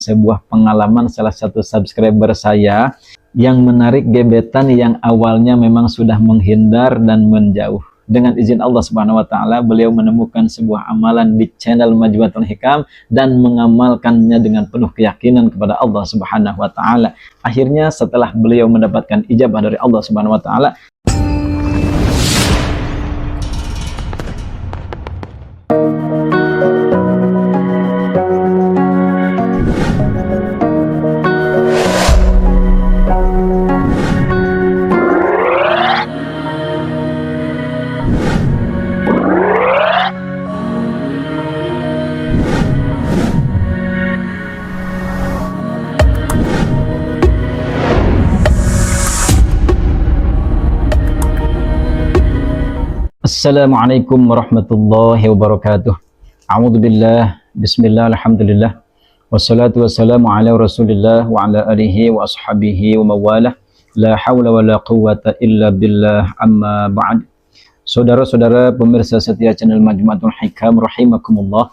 sebuah pengalaman salah satu subscriber saya yang menarik gebetan yang awalnya memang sudah menghindar dan menjauh. Dengan izin Allah Subhanahu wa taala, beliau menemukan sebuah amalan di channel Majmuatul Hikam dan mengamalkannya dengan penuh keyakinan kepada Allah Subhanahu wa taala. Akhirnya setelah beliau mendapatkan ijabah dari Allah Subhanahu wa taala, Assalamualaikum warahmatullahi wabarakatuh. A'udzubillah, bismillah, alhamdulillah, wassalatu wassalamu ala rasulillah wa ala alihi wa ashabihi wa mawalah. La hawla wa la quwwata illa billah, amma ba'd. Saudara-saudara pemirsa setia channel Majmuatul Hikam rahimakumullah,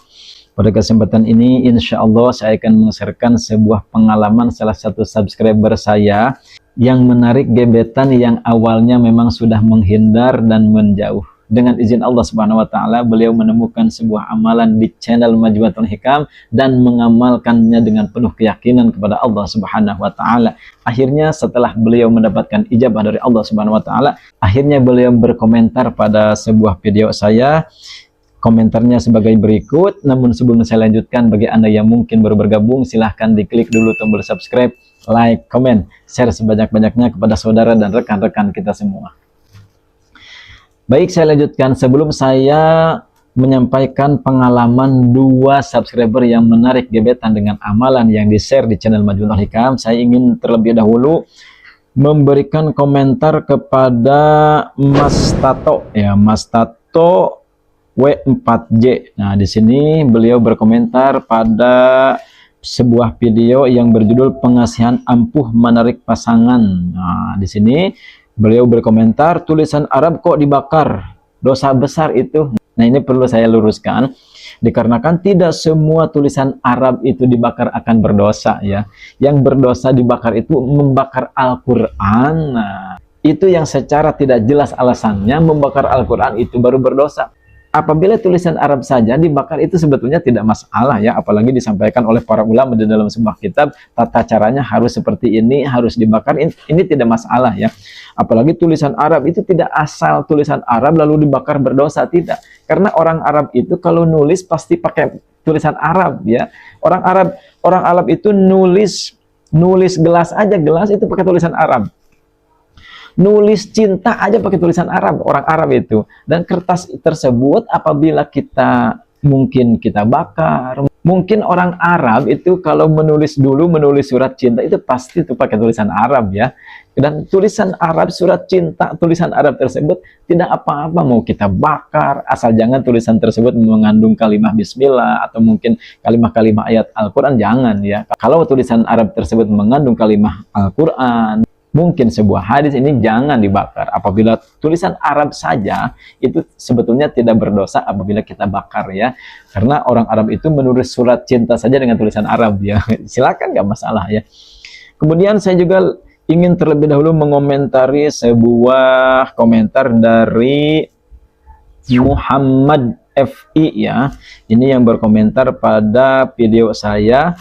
pada kesempatan ini insyaallah saya akan menshare sebuah pengalaman salah satu subscriber saya yang menarik gebetan yang awalnya memang sudah menghindar dan menjauh. Dengan izin Allah Subhanahu wa taala, beliau menemukan sebuah amalan di channel Majmuatul Hikam dan mengamalkannya dengan penuh keyakinan kepada Allah Subhanahu wa taala. Akhirnya setelah beliau mendapatkan ijabah dari Allah Subhanahu wa taala, akhirnya beliau berkomentar pada sebuah video saya. Komentarnya sebagai berikut, namun sebelum saya lanjutkan, bagi Anda yang mungkin baru bergabung, silahkan diklik dulu tombol subscribe, like, komen, share sebanyak-banyaknya kepada saudara dan rekan-rekan kita semua. Baik, saya lanjutkan. Sebelum saya menyampaikan pengalaman dua subscriber yang menarik gebetan dengan amalan yang di-share di channel Majmuatul Hikam, saya ingin terlebih dahulu memberikan komentar kepada Mas Tato, ya, Mas Tato W4J. Nah, di sini beliau berkomentar pada sebuah video yang berjudul Pengasihan Ampuh Menarik Pasangan. Nah, di sini beliau berkomentar, tulisan Arab kok dibakar, dosa besar itu. Nah, ini perlu saya luruskan, dikarenakan tidak semua tulisan Arab itu dibakar akan berdosa, ya. Yang berdosa dibakar itu membakar Al-Quran. Nah, itu yang secara tidak jelas alasannya membakar Al-Quran itu baru berdosa. Apabila tulisan Arab saja dibakar itu sebetulnya tidak masalah, ya, apalagi disampaikan oleh para ulama di dalam sebuah kitab, tata caranya harus seperti ini, harus dibakar, ini tidak masalah, ya. Apalagi tulisan Arab itu tidak asal tulisan Arab lalu dibakar berdosa, tidak. Karena orang Arab itu kalau nulis pasti pakai tulisan Arab, ya. Orang Arab itu nulis gelas aja, gelas itu pakai tulisan Arab. Nulis cinta aja pakai tulisan Arab, orang Arab itu. Dan kertas tersebut apabila mungkin kita bakar, mungkin orang Arab itu kalau menulis surat cinta itu pasti itu pakai tulisan Arab, ya. Dan tulisan Arab, surat cinta, tulisan Arab tersebut tidak apa-apa mau kita bakar, asal jangan tulisan tersebut mengandung kalimat bismillah atau mungkin kalimat-kalimat ayat Al-Quran, jangan, ya. Kalau tulisan Arab tersebut mengandung kalimat Al-Quran, mungkin sebuah hadis, ini jangan dibakar. Apabila tulisan Arab saja itu sebetulnya tidak berdosa apabila kita bakar, ya. Karena orang Arab itu menulis surat cinta saja dengan tulisan Arab, ya. Silakan, nggak masalah, ya. Kemudian saya juga ingin terlebih dahulu mengomentari sebuah komentar dari Muhammad FI, ya. Ini yang berkomentar pada video saya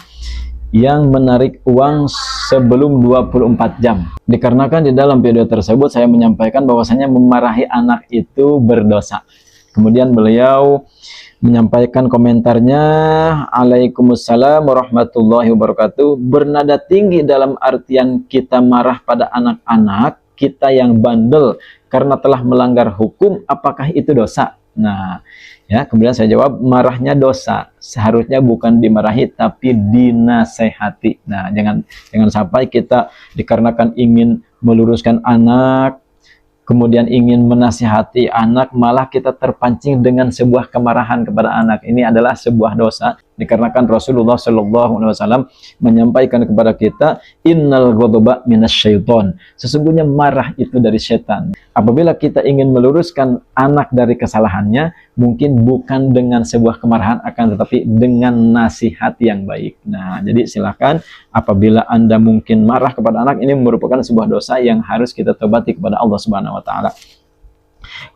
yang menarik uang sebelum 24 jam. Dikarenakan di dalam video tersebut saya menyampaikan bahwasanya memarahi anak itu berdosa. Kemudian beliau menyampaikan komentarnya, Waalaikumsalam warahmatullahi wabarakatuh. Bernada tinggi dalam artian kita marah pada anak-anak kita yang bandel karena telah melanggar hukum, apakah itu dosa? Nah, ya, kemudian saya jawab, marahnya dosa, seharusnya bukan dimarahi tapi dinasehati. Nah, jangan sampai kita dikarenakan ingin meluruskan anak, kemudian ingin menasihati anak, malah kita terpancing dengan sebuah kemarahan kepada anak. Ini adalah sebuah dosa. Dikarenakan Rasulullah Shallallahu Alaihi Wasallam menyampaikan kepada kita, innal ghadaba minasyaiton. Sesungguhnya marah itu dari setan. Apabila kita ingin meluruskan anak dari kesalahannya, mungkin bukan dengan sebuah kemarahan, akan tetapi dengan nasihat yang baik. Nah, jadi silakan apabila Anda mungkin marah kepada anak, ini merupakan sebuah dosa yang harus kita tobati kepada Allah Subhanahu wa taala.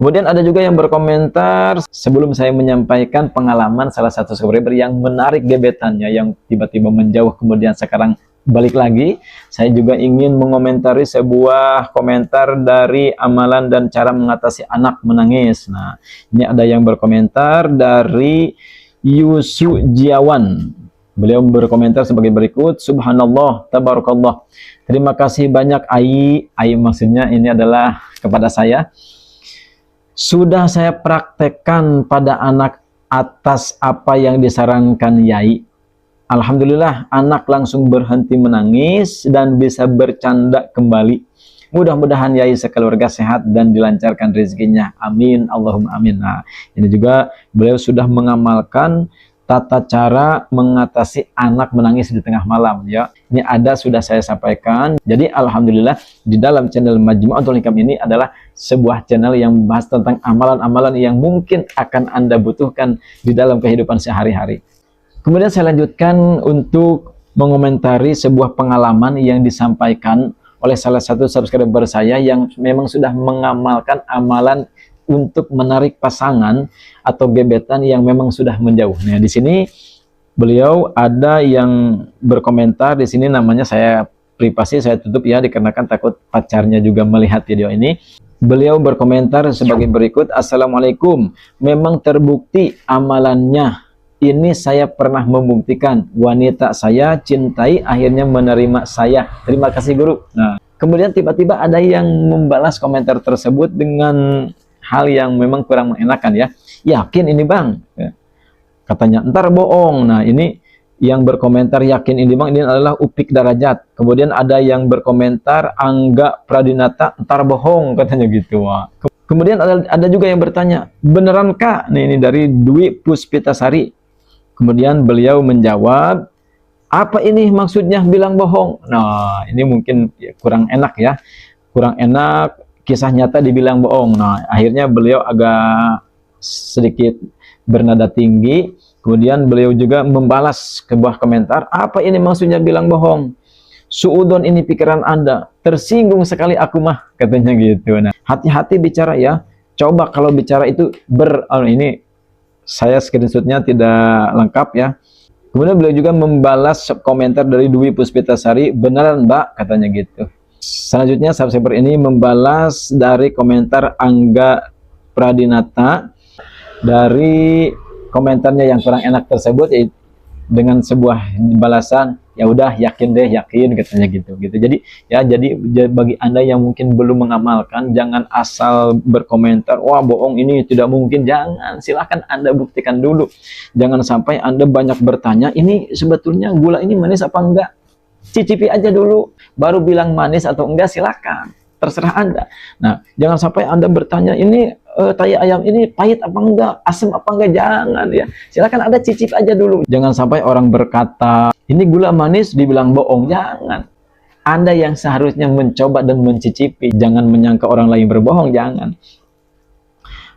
Kemudian ada juga yang berkomentar, sebelum saya menyampaikan pengalaman salah satu subscriber yang menarik gebetannya, yang tiba-tiba menjauh kemudian sekarang balik lagi, saya juga ingin mengomentari sebuah komentar dari amalan dan cara mengatasi anak menangis. Nah, ini ada yang berkomentar dari Yusu Jiawan. Beliau berkomentar sebagai berikut, Subhanallah, Tabarakallah. Terima kasih banyak Ai. Ai maksudnya ini adalah kepada saya. Sudah saya praktekkan pada anak atas apa yang disarankan Yai. Alhamdulillah, anak langsung berhenti menangis dan bisa bercanda kembali. Mudah-mudahan Yai sekeluarga sehat dan dilancarkan rezekinya. Amin, Allahumma amin. Nah, ini juga beliau sudah mengamalkan tata cara mengatasi anak menangis di tengah malam, ya. Ini ada sudah saya sampaikan. Jadi alhamdulillah di dalam channel Majmu'atul Hikam ini adalah sebuah channel yang membahas tentang amalan-amalan yang mungkin akan Anda butuhkan di dalam kehidupan sehari-hari. Kemudian saya lanjutkan untuk mengomentari sebuah pengalaman yang disampaikan oleh salah satu subscriber saya yang memang sudah mengamalkan amalan untuk menarik pasangan atau gebetan yang memang sudah menjauh. Nah, di sini beliau ada yang berkomentar, di sini namanya saya privasi, saya tutup ya, dikarenakan takut pacarnya juga melihat video ini. Beliau berkomentar sebagai berikut, Assalamualaikum, memang terbukti amalannya. Ini saya pernah membuktikan, wanita saya cintai akhirnya menerima saya. Terima kasih guru. Nah, kemudian tiba-tiba ada yang membalas komentar tersebut dengan hal yang memang kurang mengenakan ya. Yakin ini bang? Katanya, ntar bohong. Nah, ini yang berkomentar yakin ini bang, ini adalah Upik Darajat. Kemudian ada yang berkomentar Angga Pradinata, ntar bohong katanya gitu. Wah. Kemudian ada juga yang bertanya, beneran kak? Nih, ini dari Dwi Puspitasari. Kemudian beliau menjawab, apa ini maksudnya bilang bohong? Nah, ini mungkin kurang enak ya. Kurang enak. Kisah nyata dibilang bohong. Nah, akhirnya beliau agak sedikit bernada tinggi. Kemudian beliau juga membalas sebuah komentar, apa ini maksudnya bilang bohong? Suudon ini pikiran Anda. Tersinggung sekali aku mah, katanya gitu. Nah, hati-hati bicara ya. Coba kalau bicara itu ini saya screenshotnya tidak lengkap ya. Kemudian beliau juga membalas komentar dari Dwi Puspitasari, beneran mbak, katanya gitu. Selanjutnya subscriber ini membalas dari komentar Angga Pradinata, dari komentarnya yang kurang enak tersebut dengan sebuah balasan, ya udah yakin deh, yakin katanya gitu. Jadi bagi Anda yang mungkin belum mengamalkan, jangan asal berkomentar wah bohong ini tidak mungkin. Jangan, silahkan Anda buktikan dulu. Jangan sampai Anda banyak bertanya, ini sebetulnya gula ini manis apa enggak? Cicipi aja dulu, baru bilang manis atau enggak, silakan, terserah Anda. Nah, jangan sampai Anda bertanya, ini tai ayam ini pahit apa enggak, asam apa enggak, jangan ya. Silakan Anda cicip aja dulu. Jangan sampai orang berkata, ini gula manis, dibilang bohong, jangan. Anda yang seharusnya mencoba dan mencicipi, jangan menyangka orang lain berbohong, jangan.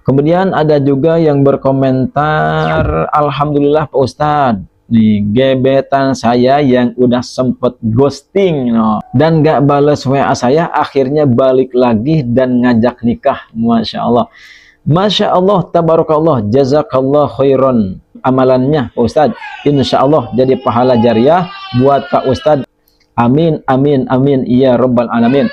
Kemudian ada juga yang berkomentar, Alhamdulillah Pak Ustadz, nih gebetan saya yang udah sempet ghosting dan gak bales WA saya, akhirnya balik lagi dan ngajak nikah. Masya Allah, Masya Allah, Tabarakallah, Jazakallah khairan. Amalannya Pak Ustadz, Insya Allah jadi pahala jariah buat Pak Ustadz. Amin, amin, amin, ya Rabbal Alamin.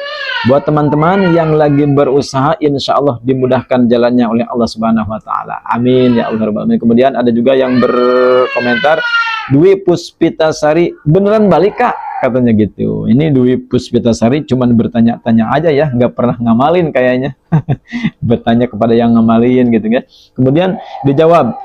Buat teman-teman yang lagi berusaha, insya Allah dimudahkan jalannya oleh Allah Subhanahu Wa Taala. Amin, ya Allah Rabbal Alamin. Kemudian ada juga yang berkomentar, Dwi Puspitasari, beneran balik kak? Katanya gitu. Ini Dwi Puspitasari cuman bertanya-tanya aja ya, nggak pernah ngamalin kayaknya. Bertanya kepada yang ngamalin gitu kan. Kemudian dijawab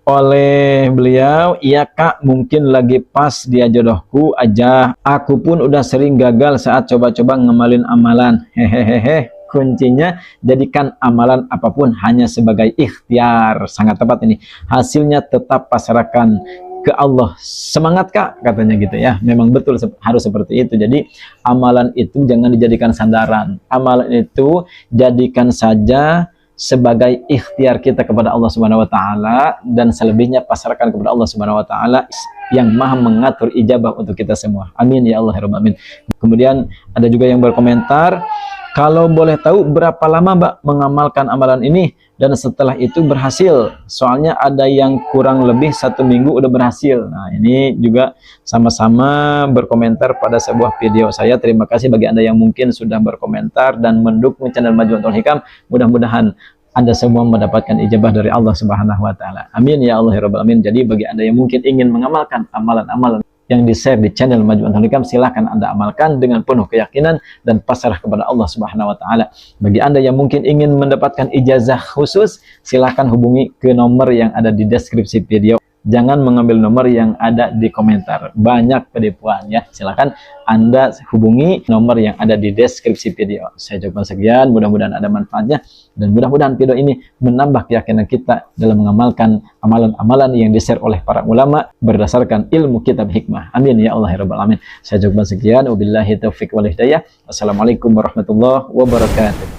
oleh beliau, iya kak, mungkin lagi pas dia jodohku aja. Aku pun udah sering gagal saat coba-coba ngamalin amalan. Hehehe. Kuncinya, jadikan amalan apapun hanya sebagai ikhtiar. Sangat tepat ini. Hasilnya tetap pasrahkan ke Allah. Semangat Kak, katanya gitu ya. Memang betul harus seperti itu. Jadi amalan itu jangan dijadikan sandaran. Amalan itu jadikan saja sebagai ikhtiar kita kepada Allah Subhanahu wa taala, dan selebihnya pasrahkan kepada Allah Subhanahu wa taala yang Maha mengatur ijabah untuk kita semua. Amin ya Allah ya Rabbal alamin. Kemudian ada juga yang berkomentar, kalau boleh tahu berapa lama Mbak mengamalkan amalan ini dan setelah itu berhasil? Soalnya ada yang kurang lebih 1 minggu udah berhasil. Nah, ini juga sama-sama berkomentar pada sebuah video saya. Terima kasih bagi Anda yang mungkin sudah berkomentar dan mendukung channel Majmu'atul Hikam. Mudah-mudahan Anda semua mendapatkan ijabah dari Allah Subhanahu wa taala. Amin ya Allah ya Rabbal alamin. Jadi bagi Anda yang mungkin ingin mengamalkan amalan-amalan yang di-share di channel Majmu'atul Hikam, silahkan Anda amalkan dengan penuh keyakinan dan pasrah kepada Allah Subhanahu wa taala. Bagi Anda yang mungkin ingin mendapatkan ijazah khusus, silahkan hubungi ke nomor yang ada di deskripsi video. Jangan mengambil nomor yang ada di komentar. Banyak penipuan ya. Silahkan Anda hubungi nomor yang ada di deskripsi video. Saya coba sekian, mudah-mudahan ada manfaatnya, dan mudah-mudahan video ini menambah keyakinan kita dalam mengamalkan amalan-amalan yang di-share oleh para ulama berdasarkan ilmu kitab hikmah. Amin ya Allah ya Rabbal alamin. Saya coba sekian, wabillahi taufiq wal hidayah. Wassalamualaikum warahmatullahi wabarakatuh.